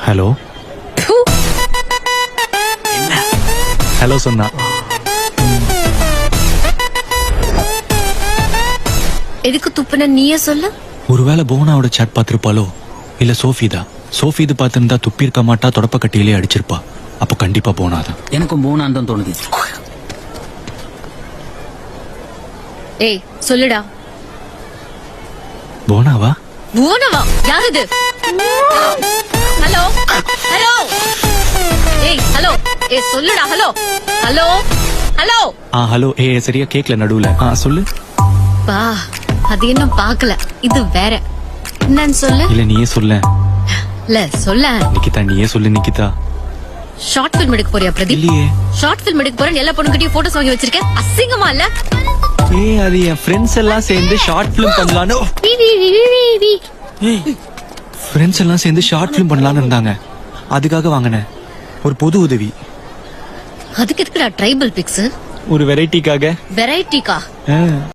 Hello hello சொன்னா எதுக்கு துப்புன நீயே சொல்லு. ஒருவேளை புவனாவோட சாட் பார்த்திருப்பாளோ இல்ல சோஃபி இது பார்த்திருந்தா துப்பி இருக்க மாட்டா தொடப்ப கட்டியிலே அடிச்சிருப்பா. அப்போ கண்டிப்பா புவனாதான். எனக்கும் போனான்னு தான் தோணுது. ஏய் சொல்லுடா. புவனாவா? புவனவா? யாருது? Hello hello. ஏய் ஹலோ. ஏய் சொல்லுடா. Hello hello hello. ஹலோ. சரியா கேக்கல நடுவுல. சொல்லு. பா அது இன்னும் பாக்கல. இது வேற. என்னன்னு சொல்லு. இல்ல நீயே சொல்ல. இல்ல சொல்ல. நிக்கிதா நீயே சொல்லு நிக்கிதா. ஷார்ட் பிலிம் எடுக்க போறியா பிரதீப்? இல்லையே. ஷார்ட் பிலிம் எடுக்க போறேன்னு எல்லா பொண்ணுகிட்டயும் போட்டோஸ் வாங்கி வச்சிருக்கேன். அசிங்கமா இல்ல? அது என் ஃப்ரெண்ட்ஸ் எல்லாம் சேர்ந்து ஷார்ட் பிலிம் பண்ணலான்னு. ஃப்ரெண்ட்ஸ் எல்லாம் சேர்ந்து ஷார்ட் பிலிம் பண்ணலான்னு இருந்தாங்க. அதுக்காக வாங்கினேன் ஒரு பொது உதவி. அதுக்கு எதுக்குடா ட்ரைபல் பிக்ஸ்? ஒரு வெரைட்டிக்காக. வெரைட்டிக்கா?